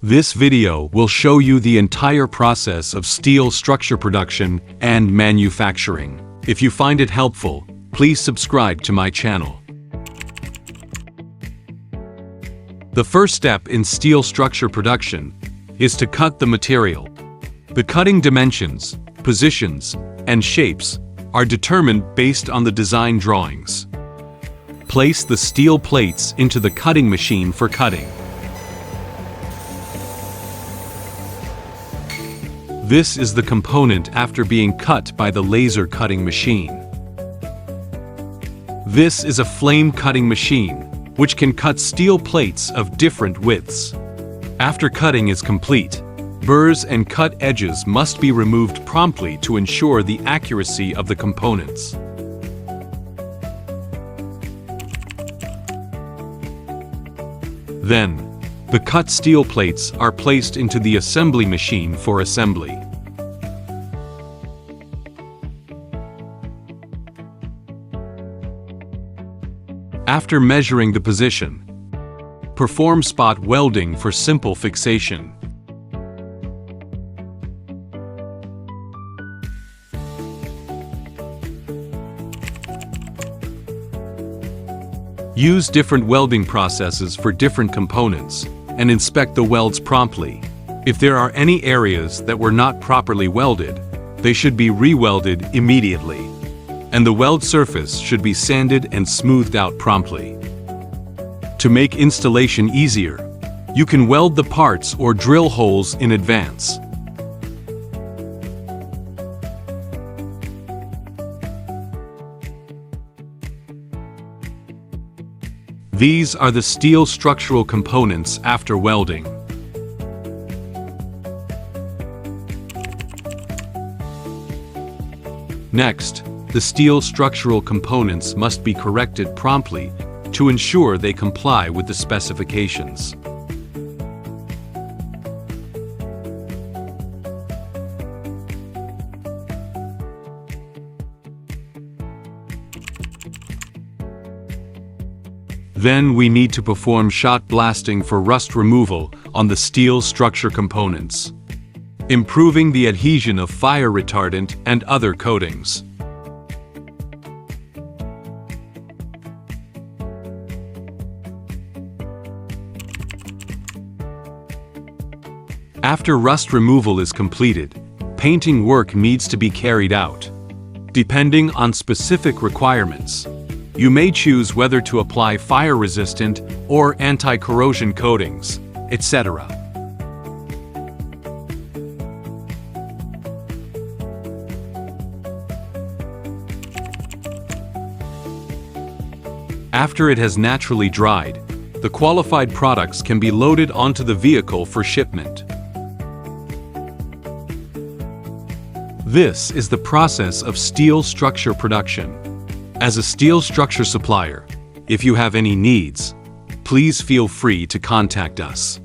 This video will show you the entire process of steel structure production and manufacturing. If you find it helpful, please subscribe to my channel. The first step in steel structure production is to cut the material. The cutting dimensions, positions, and shapes are determined based on the design drawings. Place the steel plates into the cutting machine for cutting. This is the component after being cut by the laser cutting machine. This is a flame cutting machine, which can cut steel plates of different widths. After cutting is complete, burrs and cut edges must be removed promptly to ensure the accuracy of the components. Then, the cut steel plates are placed into the assembly machine for assembly. After measuring the position, perform spot welding for simple fixation. Use different welding processes for different components and inspect the welds promptly. If there are any areas that were not properly welded, they should be re-welded immediately, and the weld surface should be sanded and smoothed out promptly. To make installation easier, you can weld the parts or drill holes in advance. These are the steel structural components after welding. Next, the steel structural components must be corrected promptly to ensure they comply with the specifications. Then we need to perform shot blasting for rust removal on the steel structure components, improving the adhesion of fire retardant and other coatings. After rust removal is completed, painting work needs to be carried out. Depending on specific requirements, you may choose whether to apply fire-resistant or anti-corrosion coatings, etc. After it has naturally dried, the qualified products can be loaded onto the vehicle for shipment. This is the process of steel structure production. As a steel structure supplier, if you have any needs, please feel free to contact us.